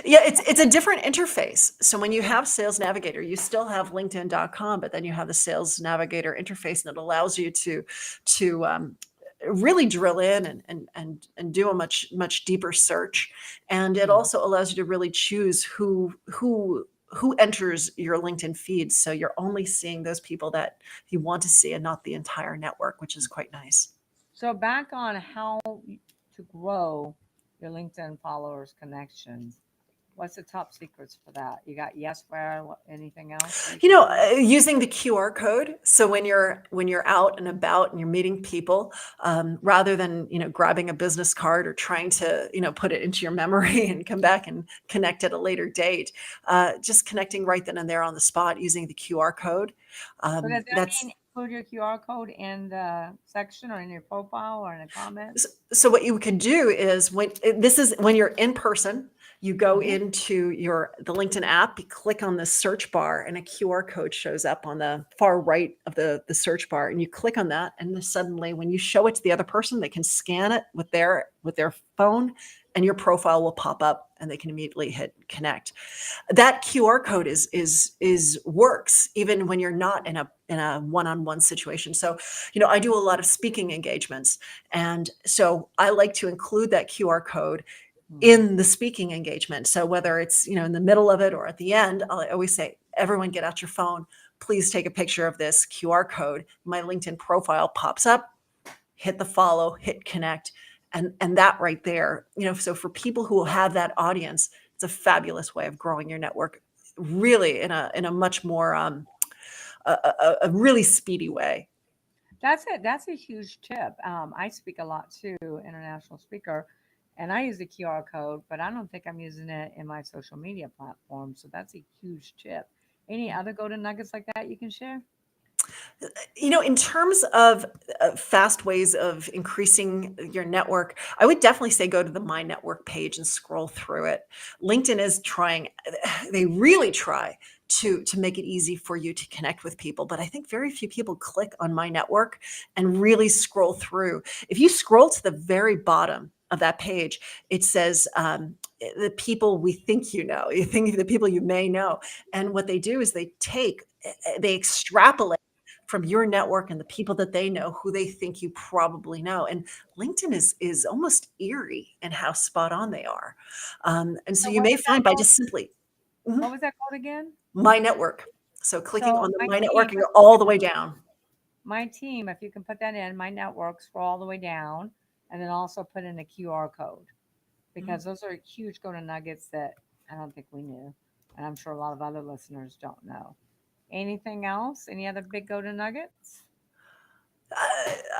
Yeah, it's a different interface. So when you have Sales Navigator, you still have LinkedIn.com, but then you have the Sales Navigator interface, and it allows you to really drill in and do a much deeper search. And it Mhm. also allows you to really choose who enters your LinkedIn feed. So you're only seeing those people that you want to see, and not the entire network, which is quite nice. So back on how to grow your LinkedIn followers connections. What's the top secrets for that? You got Yesware? Anything else that you can share? Using the QR code. So when you're out and about and you're meeting people, rather than grabbing a business card or trying to put it into your memory and come back and connect at a later date, just connecting right then and there on the spot using the QR code. So does that That's mean include your QR code in the section or in your profile or in a comment? So what you could do is when you're in person, you go Uh-huh. into the LinkedIn app, you click on the search bar, and a QR code shows up on the far right of the search bar, and you click on that, and then suddenly when you show it to the other person, they can scan it with their phone, and your profile will pop up, and they can immediately hit connect. That QR code is works even when you're not in a one-on-one situation. So, I do a lot of speaking engagements, and so I like to include that QR code Mhm. in the speaking engagement. So whether it's in the middle of it or at the end, I always say, everyone get out your phone. Please take a picture of this QR code. My LinkedIn profile pops up, hit the follow, hit connect, and that right there, so for people who have that audience, it's a fabulous way of growing your network, really in a much more a really speedy way. That's it. That's a huge tip. I speak a lot too, international speaker, and I use the QR code, but I don't think I'm using it in my social media platform. So that's a huge tip. Any other go to nuggets like that you can share? In terms of fast ways of increasing your network, I would definitely say go to the My Network page and scroll through it. LinkedIn is trying, they really try to make it easy for you to connect with people, but I think very few people click on My Network and really scroll through. If you scroll to the very bottom of that page, it says, the people we think you think the people you may know. And what they do is they extrapolate from your network and the people that they know who they think you probably know. And LinkedIn is almost eerie in how spot on they are. And so So you what may was that find by called? just simply Mhm. What was that called again? My Network. So clicking So on the my My team, Network and go all the way down. if you can put that in, my network, scroll all the way down, and then also put in a QR code Mhm. because those are huge go to nuggets that I don't think we knew, and I'm sure a lot of other listeners don't know. Anything else? Any other big go to nuggets?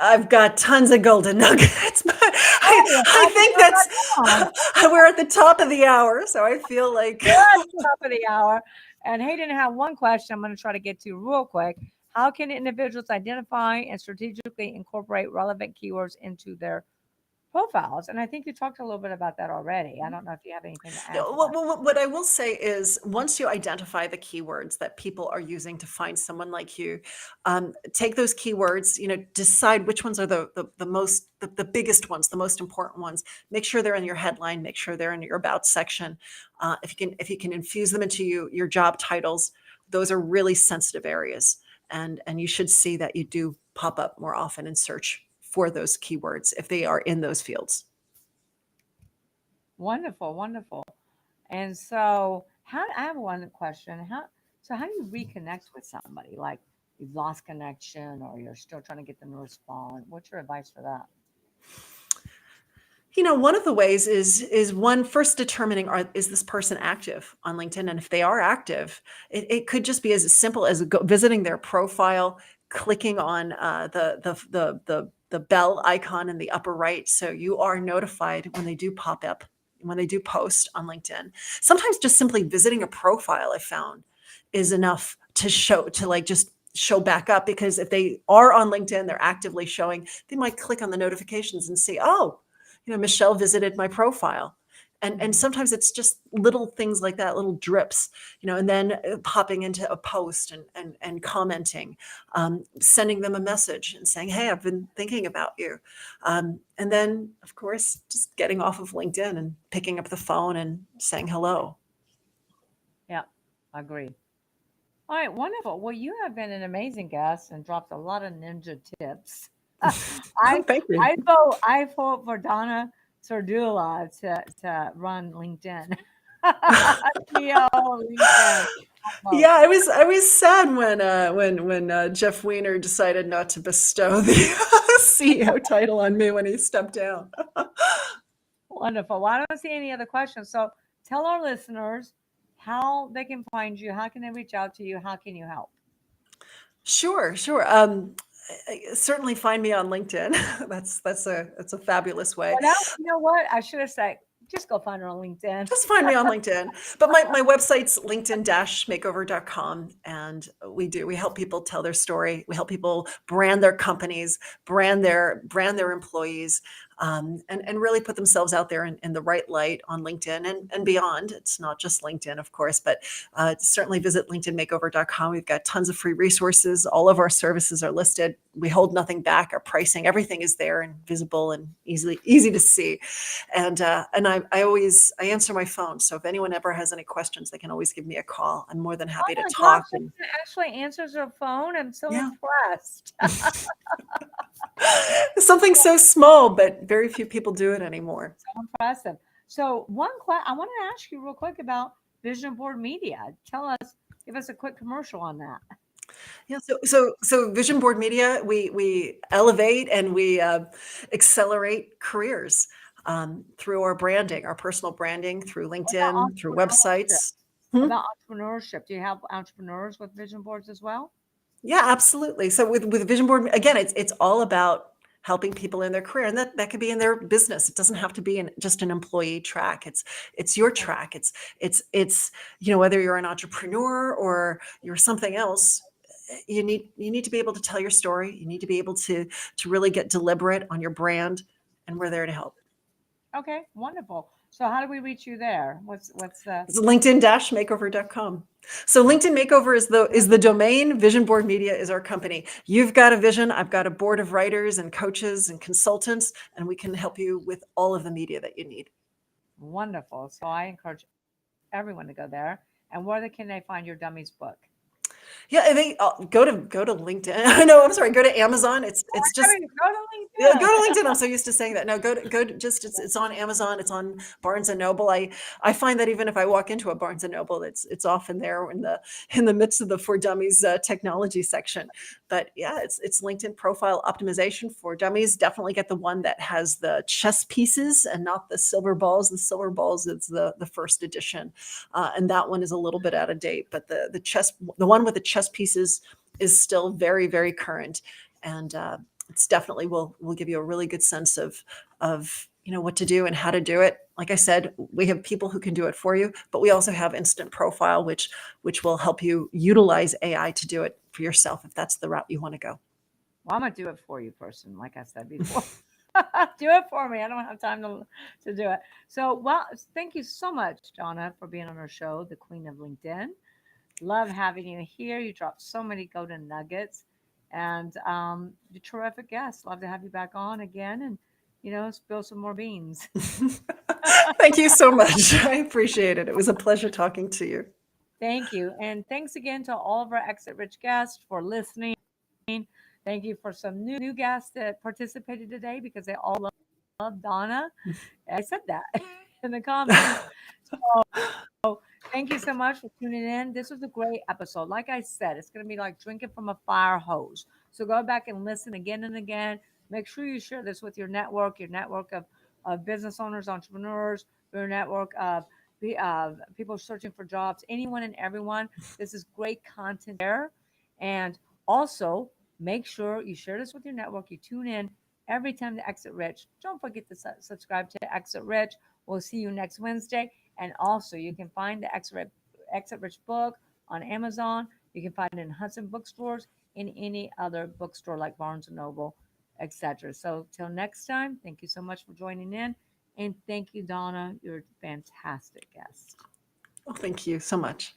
I've got tons of golden nuggets, but Oh, I, you're I about to think jump right on. that's we're at the top of the hour, so I feel like We're at the top of the hour. And Hayden have one question I'm going to try to get to real quick. How can individuals identify and strategically incorporate relevant keywords into their profiles? And I think you talked a little bit about that already. I don't know if you have anything to Yeah, add to that. what I will say is once you identify the keywords that people are using to find someone like you, take those keywords, decide which ones are the biggest ones, the most important ones. Make sure they're in your headline, make sure they're in your about section. If you can infuse them into your job titles, those are really sensitive areas. And you should see that you do pop up more often in search for those keywords if they are in those fields. Wonderful, wonderful. And so, I have one question. How do you reconnect with somebody? Like you've lost connection or you're still trying to get them to respond. What's your advice for that? One of the ways is one first determining is this person active on LinkedIn, and if they are active, it could just be as simple as visiting their profile, clicking on the bell icon in the upper right, so you are notified when they do pop up, when they do post on LinkedIn. Sometimes just simply visiting a profile, I found, is enough to like just show back up, because if they are on LinkedIn, they're actively showing, they might click on the notifications and see, oh, Michelle visited my profile. And Mhm. sometimes it's just little things like that, little drips, and then popping into a post and commenting, sending them a message and saying, hey, I've been thinking about you. And then, of course, just getting off of LinkedIn and picking up the phone and saying hello. Yeah, agreed. All right, wonderful. Well, you have been an amazing guest and dropped a lot of ninja tips. Oh, I thank you. I vote for Donna Serdula to run LinkedIn. CEO of LinkedIn. I vote. Yeah, I was sad when Jeff Weiner decided not to bestow the CEO title on me when he stepped down. Wonderful. Well, I don't see any other questions. So tell our listeners how they can find you, how can they reach out to you, how can you help? Sure, sure. Certainly find me on LinkedIn. That's a fabulous way. Well, now you know what? I should have said, just go find her on LinkedIn. Just find me on LinkedIn. But my website's linkedin-makeover.com. And we help people tell their story. We help people brand their companies, brand their employees, and really put themselves out there in the right light on LinkedIn and beyond. It's not just LinkedIn, of course, but certainly visit linkedinmakeover.com. We've got tons of free resources. All of our services are listed. We hold nothing back. Our pricing, everything is there and visible and easy to see. And I answer my phone. So if anyone ever has any questions, they can always give me a call. I'm more than Oh happy to my gosh, talk. And someone actually answers her phone. I'm so yeah, impressed. something so small, but very few people do it anymore. So impressive. So I want to ask you real quick about Vision Board Media. Give us a quick commercial on that. Yeah, so Vision Board Media, we elevate and we accelerate careers through our branding, our personal branding, through What about LinkedIn, through entrepreneurship? websites. What Hmm? about entrepreneurship? Do you have entrepreneurs with vision boards as well? Yeah, absolutely. So with vision board, again, it's all about helping people in their career, and that could be in their business. It doesn't have to be just an employee track. It's your track. It's whether you're an entrepreneur or you're something else. You need to be able to tell your story. You need to be able to really get deliberate on your brand, and we're there to help. Okay, wonderful. So how do we reach you there? What's the It's linkedin-makeover.com. So LinkedIn Makeover is the domain. Vision Board Media is our company. You've got a vision. I've got a board of writers and coaches and consultants, and we can help you with all of the media that you need. wonderful? So I encourage everyone to go there. And where can they find your dummies book? Yeah, and they go to LinkedIn. No, I'm sorry. Go to Amazon. It's I just mean, go Yeah, to go LinkedIn. to LinkedIn. I'm so used to saying that. No, go to just it's on Amazon. It's on Barnes and Noble. I find that even if I walk into a Barnes and Noble, it's often there in the midst of the For Dummies technology section. But yeah, it's LinkedIn profile optimization for dummies. Definitely get the one that has the chess pieces and not the silver balls. The silver balls is the first edition, and that one is a little bit out of date. But the one with the chess pieces is still very very current, and it's definitely will give you a really good sense of what to do and how to do it. Like I said, we have people who can do it for you, but we also have instant profile, which will help you utilize AI to do it for yourself if that's the route you want to go. Well, I'm gonna do it for you, person. Like I said before, do it for me. I don't have time to do it. So, well, thank you so much, Donna, for being on our show, the Queen of LinkedIn. Love having you here. You dropped so many golden nuggets, and you're a terrific guest. Love to have you back on again, and spill some more beans. Thank you so much. I appreciate it. It was a pleasure talking to you. Thank you, and thanks again to all of our Exit Rich guests for listening. Thank you for some new guests that participated today because they all love Donna. I said that in the comments. So thank you so much for tuning in. This was a great episode. Like I said, it's going to be like drinking from a fire hose. So go back and listen again and again. Make sure you share this with your network of of business owners, entrepreneurs, your network of people searching for jobs, anyone and everyone. This is great content there. And also, make sure you share this with your network. You tune in every time to Exit Rich. Don't forget to subscribe to Exit Rich. We'll see you next Wednesday. And also, you can find the Exit Rich book on Amazon. You can find it in Hudson bookstores, in any other bookstore like Barnes and Noble, etc. So till next time, thank you so much for joining in, and thank you, Donna. You're a fantastic guest. Well, thank you so much.